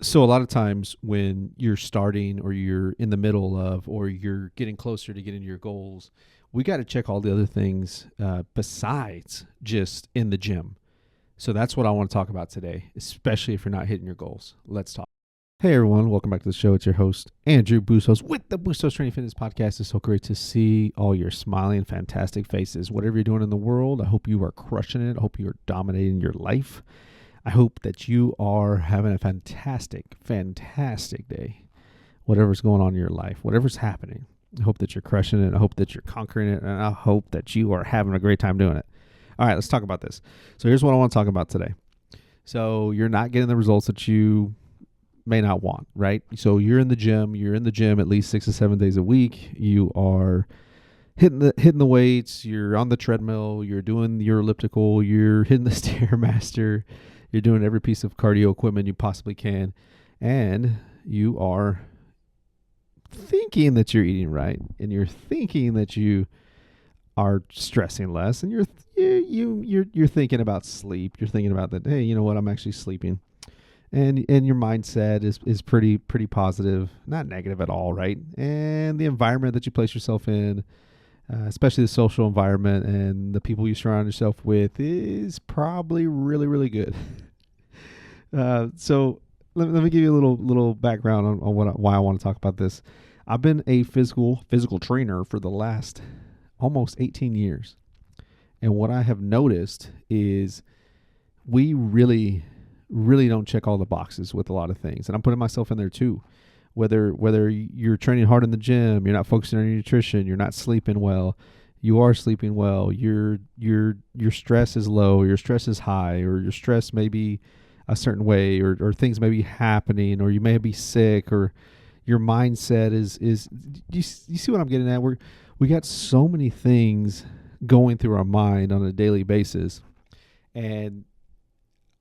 So a lot of times when you're starting or you're in the middle of or you're getting closer to getting your goals, we got to check all the other things besides just in the gym. So that's what I want to talk about today, especially if you're not hitting your goals. Let's talk. Hey everyone, welcome back to the show. It's your host, Andrew Bustos with the Bustostraining Fitness Podcast. It's so great to see all your smiling, fantastic faces. Whatever you're doing in the world, I hope you are crushing it. I hope you are dominating your life. I hope that you are having a fantastic, fantastic day. Whatever's going on in your life, whatever's happening, I hope that you're crushing it. I hope that you're conquering it. And I hope that you are having a great time doing it. All right, let's talk about this. So here's what I want to talk about today. So you're not getting the results that you may not want, right? So you're in the gym at least 6 to 7 days a week. You are hitting the weights, you're on the treadmill, you're doing your elliptical, you're hitting the Stairmaster, you're doing every piece of cardio equipment you possibly can, and you are thinking that you're eating right, and you're thinking that you are stressing less, and you're thinking about sleep. You're thinking about that, hey, you know what, I'm actually sleeping. And your mindset is pretty positive, not negative at all, right? And the environment that you place yourself in, especially the social environment and the people you surround yourself with, is probably really, really good. So let me give you a little background on why I want to talk about this. I've been a physical trainer for the last almost 18 years. And what I have noticed is we really don't check all the boxes with a lot of things. And I'm putting myself in there too. Whether you're training hard in the gym, you're not focusing on your nutrition, you're not sleeping well, you are sleeping well, your stress is low, your stress is high, or your stress may be a certain way, or things may be happening, or you may be sick, or your mindset is you see what I'm getting at? We got so many things going through our mind on a daily basis. And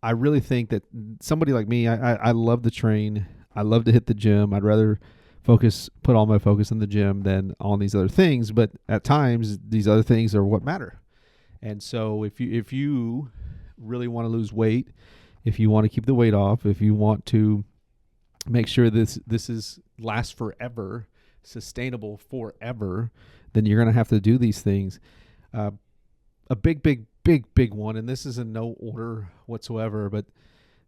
I really think that somebody like me, I love to train. I love to hit the gym. I'd rather put all my focus in the gym than on these other things. But at times, these other things are what matter. And so if you really want to lose weight, if you want to keep the weight off, if you want to make sure this lasts forever, sustainable forever, then you're going to have to do these things. A big one, and this is in no order whatsoever, but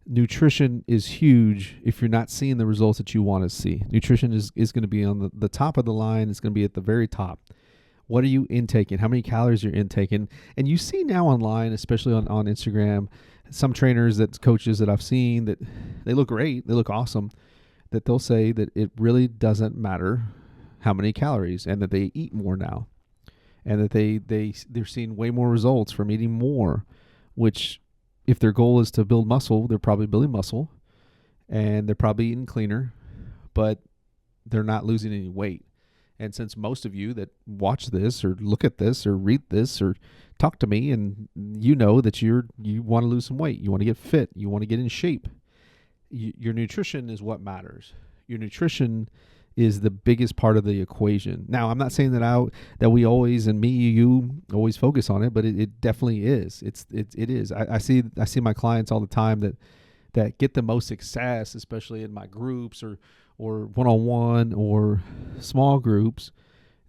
nutrition is huge if you're not seeing the results that you want to see. Nutrition is going to be on the top of the line. It's going to be at the very top. What are you intaking? How many calories you're intaking? And you see now online, especially on Instagram, some trainers, coaches that I've seen, that they look great, they look awesome, that they'll say that it really doesn't matter how many calories, and that they eat more now. And that they're seeing way more results from eating more, which if their goal is to build muscle, they're probably building muscle, and they're probably eating cleaner, but they're not losing any weight. And since most of you that watch this or look at this or read this or talk to me, and you know that you want to lose some weight, you want to get fit, you want to get in shape, your nutrition is what matters. Your nutrition is the biggest part of the equation. Now, I'm not saying that we always, and you always focus on it, but it definitely is. It is. I see my clients all the time that get the most success, especially in my groups or one-on-one or small groups.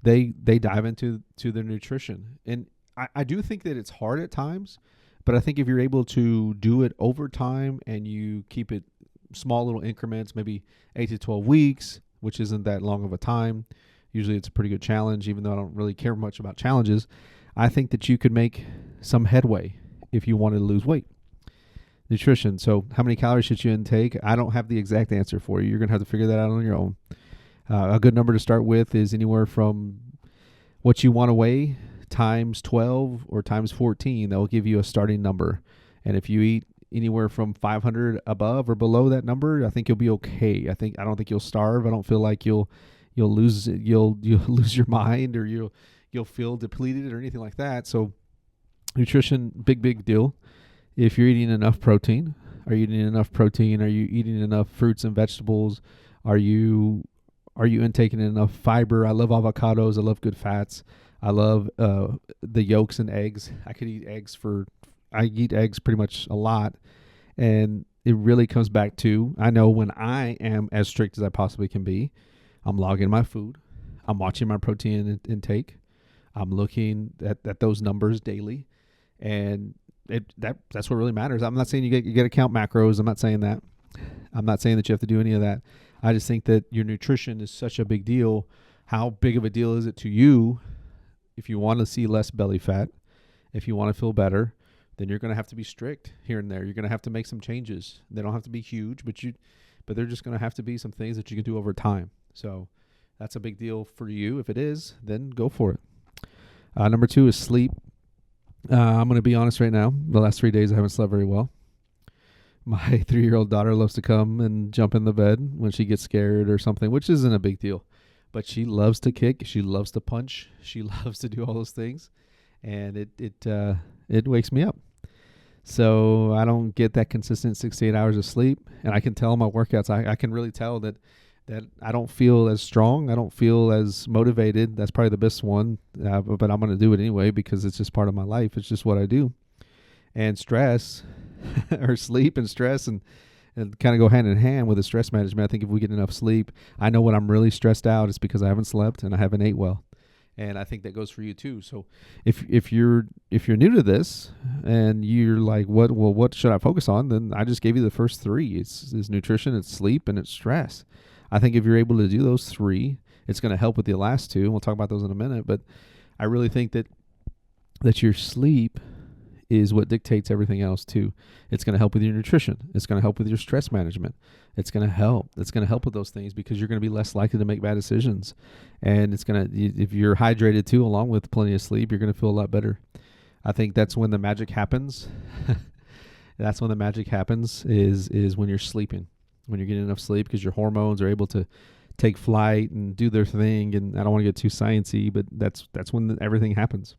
They dive into their nutrition, and I do think that it's hard at times, but I think if you're able to do it over time and you keep it small little increments, maybe 8 to 12 weeks, which isn't that long of a time. Usually it's a pretty good challenge, even though I don't really care much about challenges. I think that you could make some headway if you wanted to lose weight. Nutrition. So how many calories should you intake? I don't have the exact answer for you. You're going to have to figure that out on your own. A good number to start with is anywhere from what you want to weigh times 12 or times 14. That will give you a starting number. And if you eat anywhere from 500 above or below that number, I think you'll be okay. I don't think you'll starve. I don't feel like you'll lose lose your mind, or you'll feel depleted or anything like that. So nutrition, big deal. If you're eating enough protein, are you eating enough protein? Are you eating enough fruits and vegetables? Are you intaking enough fiber? I love avocados. I love good fats. I love the yolks and eggs. I eat eggs pretty much a lot. And it really comes back to, I know when I am as strict as I possibly can be, I'm logging my food. I'm watching my protein intake. I'm looking at those numbers daily. And that's what really matters. I'm not saying you got to count macros. I'm not saying that. I'm not saying that you have to do any of that. I just think that your nutrition is such a big deal. How big of a deal is it to you if you want to see less belly fat, if you want to feel better? Then you're going to have to be strict here and there. You're going to have to make some changes. They don't have to be huge, but they're just going to have to be some things that you can do over time. So that's a big deal for you. If it is, then go for it. Number 2 is sleep. I'm going to be honest right now. The last 3 days I haven't slept very well. My 3-year-old daughter loves to come and jump in the bed when she gets scared or something, which isn't a big deal. But she loves to kick. She loves to punch. She loves to do all those things. And it wakes me up. So I don't get that consistent 6 to 8 hours of sleep. And I can tell my workouts, I can really tell that I don't feel as strong. I don't feel as motivated. That's probably the best one. But I'm going to do it anyway because it's just part of my life. It's just what I do. And stress or sleep and stress and kind of go hand in hand with the stress management. I think if we get enough sleep, I know when I'm really stressed out, it's because I haven't slept and I haven't ate well. And I think that goes for you too. So if you're new to this and you're like, what should I focus on? Then I just gave you the first 3. It's nutrition, it's sleep, and it's stress. I think if you're able to do those 3, it's going to help with the last 2. And we'll talk about those in a minute. But I really think that your sleep is what dictates everything else too. It's going to help with your nutrition. It's going to help with your stress management. It's going to help. It's going to help with those things because you're going to be less likely to make bad decisions. And it's going to, if you're hydrated too, along with plenty of sleep, you're going to feel a lot better. I think that's when the magic happens. That's when the magic happens is when you're sleeping, when you're getting enough sleep because your hormones are able to take flight and do their thing. And I don't want to get too sciencey, but that's when everything happens.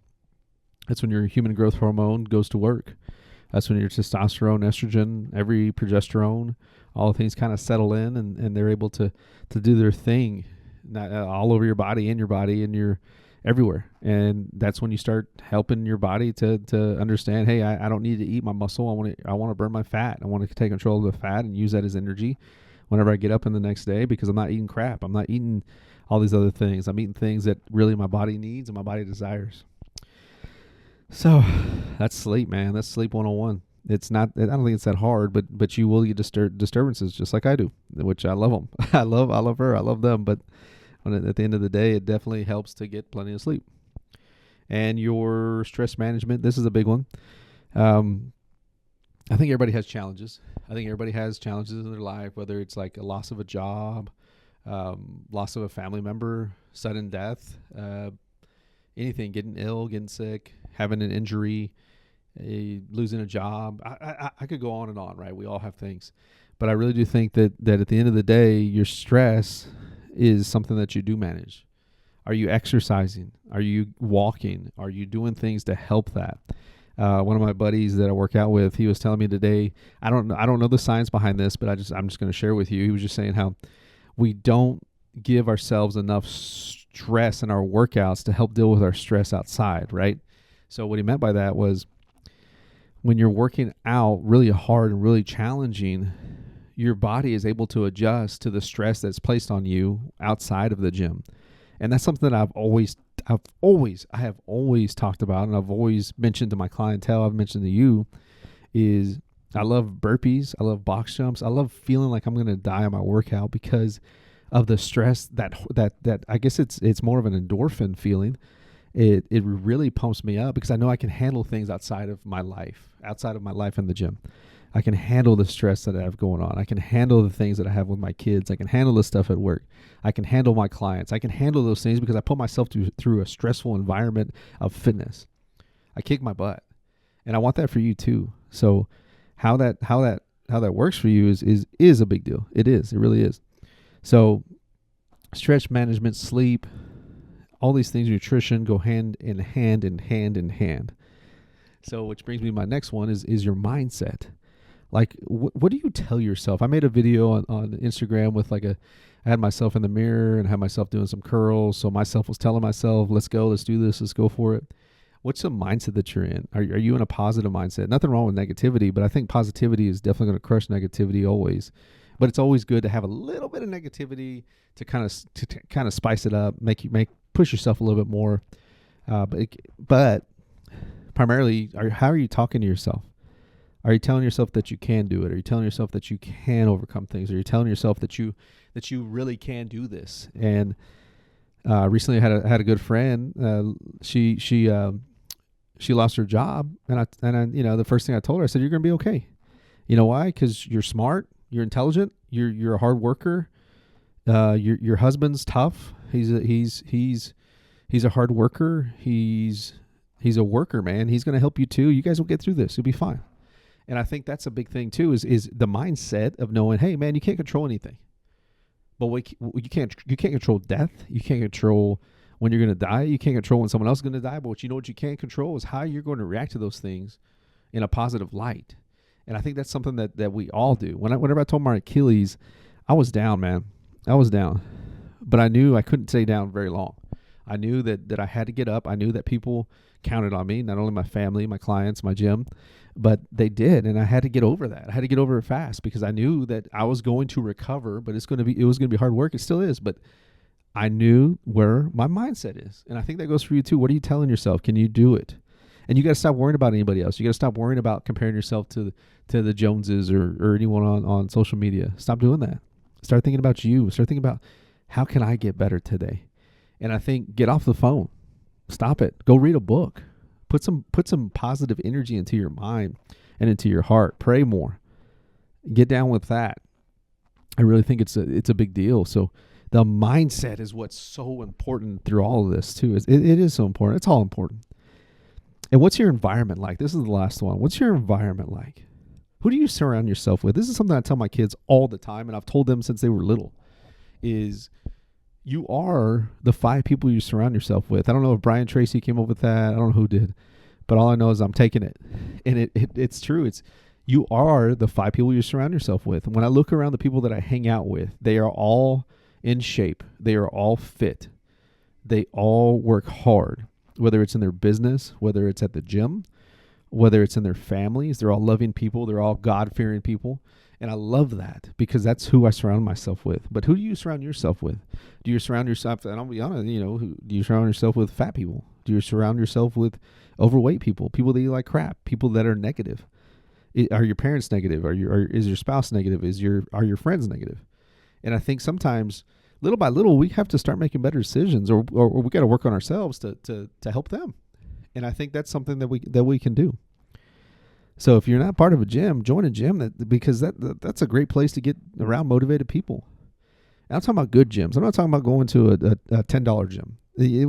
That's when your human growth hormone goes to work. That's when your testosterone, estrogen, every progesterone, all the things kind of settle in and they're able to do their thing all over your body, in your body, and you're everywhere. And that's when you start helping your body to understand, hey, I don't need to eat my muscle. I want to burn my fat. I want to take control of the fat and use that as energy whenever I get up in the next day because I'm not eating crap. I'm not eating all these other things. I'm eating things that really my body needs and my body desires. So that's sleep, man. That's sleep 101. It's not, I don't think it's that hard, but you will get disturbances just like I do, which I love them. I love her. I love them. But at the end of the day, it definitely helps to get plenty of sleep. And your stress management, this is a big one. I think everybody has challenges. I think everybody has challenges in their life, whether it's like a loss of a job, loss of a family member, sudden death, anything, getting ill, getting sick, having an injury, losing a job. I could go on and on, right? We all have things. But I really do think that at the end of the day, your stress is something that you do manage. Are you exercising? Are you walking? Are you doing things to help that? One of my buddies that I work out with, he was telling me today, I don't know the science behind this, but I'm just going to share with you. He was just saying how we don't give ourselves enough stress in our workouts to help deal with our stress outside, right? So what he meant by that was when you're working out really hard and really challenging, your body is able to adjust to the stress that's placed on you outside of the gym. And that's something that I have always talked about, and I've always mentioned to my clientele, I've mentioned to you, is I love burpees, I love box jumps, I love feeling like I'm going to die on my workout because of the stress that I guess it's more of an endorphin feeling. It really pumps me up because I know I can handle things outside of my life in the gym. I can handle the stress that I have going on. I can handle the things that I have with my kids. I can handle the stuff at work. I can handle my clients. I can handle those things because I put myself through a stressful environment of fitness. I kick my butt, and I want that for you too. So how that works for you is a big deal. It is. It really is. So stress management, sleep, all these things, nutrition go hand in hand. So which brings me to my next one is your mindset. Like, what do you tell yourself? I made a video on Instagram with I had myself in the mirror and had myself doing some curls. So myself was telling myself, let's go, let's do this, let's go for it. What's the mindset that you're in? Are you in a positive mindset? Nothing wrong with negativity, but I think positivity is definitely going to crush negativity always. But it's always good to have a little bit of negativity to kind of spice it up, push yourself a little bit more. But primarily, how are you talking to yourself? Are you telling yourself that you can do it? Are you telling yourself that you can overcome things? Are you telling yourself that you really can do this? And recently, I had a good friend. She lost her job, and I the first thing I told her, I said, "You're going to be okay." You know why? Because you're smart, you're intelligent, you're a hard worker. Your husband's tough. He's a hard worker. He's a worker, man. He's going to help you too. You guys will get through this. You'll be fine. And I think that's a big thing too, is the mindset of knowing, hey man, you can't control anything. But you can't control death. You can't control when you're going to die. You can't control when someone else is going to die. But what you can control is how you're going to react to those things in a positive light. And I think that's something that we all do. Whenever I told my Achilles, I was down, man. I was down. But I knew I couldn't stay down very long. I knew that I had to get up. I knew that people counted on me, not only my family, my clients, my gym, but they did. And I had to get over that. I had to get over it fast because I knew that I was going to recover, but it was going to be hard work. It still is, but I knew where my mindset is. And I think that goes for you too. What are you telling yourself? Can you do it? And you got to stop worrying about anybody else. You got to stop worrying about comparing yourself to the Joneses or anyone on social media. Stop doing that. Start thinking about you. Start thinking about, how can I get better today? And I think, get off the phone. Stop it. Go read a book. Put some positive energy into your mind and into your heart. Pray more. Get down with that. I really think it's a big deal. So the mindset is what's so important through all of this too. It is so important. It's all important. And what's your environment like? This is the last one. What's your environment like? Who do you surround yourself with? This is something I tell my kids all the time, and I've told them since they were little, is you are the 5 people you surround yourself with. I don't know if Brian Tracy came up with that. I don't know who did. But all I know is I'm taking it. And it's true. You are the 5 people you surround yourself with. And when I look around the people that I hang out with, they are all in shape. They are all fit. They all work hard, whether it's in their business, whether it's at the gym, whether it's in their families. They're all loving people. They're all God-fearing people. And I love that because that's who I surround myself with. But who do you surround yourself with? Do you surround yourself, and I'll be honest, do you surround yourself with fat people? Do you surround yourself with overweight people that you like crap, people that are negative? Are your parents negative? Is your spouse negative? Are your friends negative? And I think sometimes, little by little, we have to start making better decisions, or we got to work on ourselves to help them. And I think that's something that we can do. So if you're not part of a gym, join a gym because that's a great place to get around motivated people. And I'm talking about good gyms. I'm not talking about going to a $10 gym,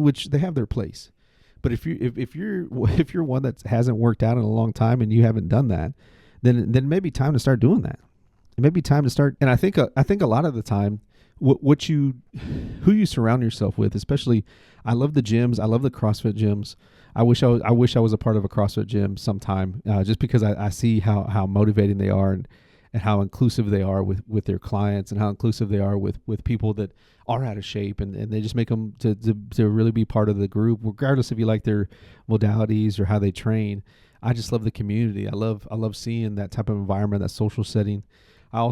which they have their place. But if you're one that hasn't worked out in a long time and you haven't done that, then it may be time to start doing that. It may be time to start. And I think a lot of the time, who you surround yourself with, especially, I love the gyms. I love the CrossFit gyms. I wish I was a part of a CrossFit gym sometime, just because I see how motivating they are and how inclusive they are with their clients, and how inclusive they are with people that are out of shape, and they just make them to really be part of the group, regardless if you like their modalities or how they train. I just love the community. I love seeing that type of environment, that social setting. I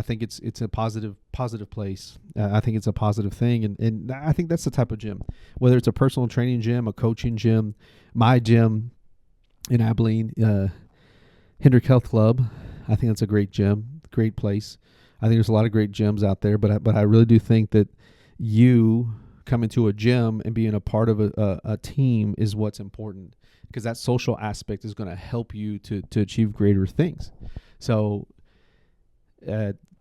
think it's a positive place. I think it's a positive thing. And I think that's the type of gym, whether it's a personal training gym, a coaching gym, my gym in Abilene, Hendrick Health Club. I think that's a great gym, great place. I think there's a lot of great gyms out there, but I really do think that you coming to a gym and being a part of a team is what's important, because that social aspect is going to help you to achieve greater things. So,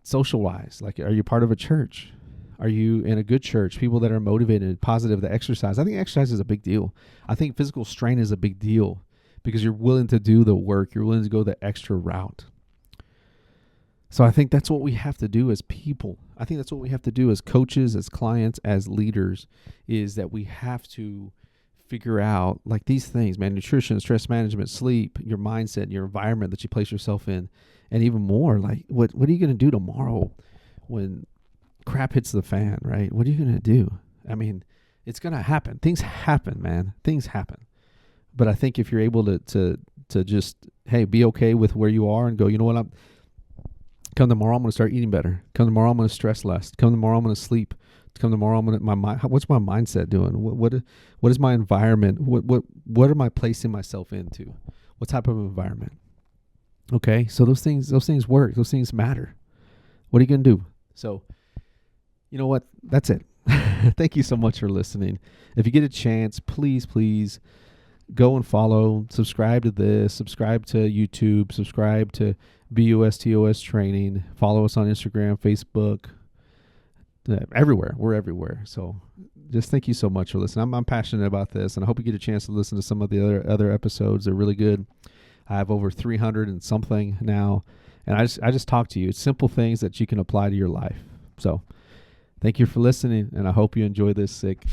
social wise, like, are you part of a church? Are you in a good church? People that are motivated, positive, that exercise. I think exercise is a big deal. I think physical strain is a big deal because you're willing to do the work. You're willing to go the extra route. So I think that's what we have to do as people. I think that's what we have to do as coaches, as clients, as leaders, is that we have to figure out, like, these things, man: nutrition, stress management, sleep, your mindset, your environment that you place yourself in. And even more, like, what are you going to do tomorrow when crap hits the fan, right? What are you going to do? I mean, it's going to happen. Things happen, man. Things happen. But I think if you're able to just, hey, be okay with where you are and go, you know what, come tomorrow, I'm going to start eating better. Come tomorrow, I'm going to stress less. Come tomorrow, I'm going to sleep. Come tomorrow, I'm going to, what's my mindset doing? What is my environment? What am I placing myself into? What type of environment? Okay. So those things work. Those things matter. What are you going to do? So, you know what? That's it. Thank you so much for listening. If you get a chance, please go and follow, subscribe to this, subscribe to YouTube, subscribe to BUSTOS Training, follow us on Instagram, Facebook, everywhere. We're everywhere. So just thank you so much for listening. I'm passionate about this, and I hope you get a chance to listen to some of the other episodes. They're really good. I have over 300 and something now, and I just talk to you. It's simple things that you can apply to your life. So thank you for listening, and I hope you enjoy this sick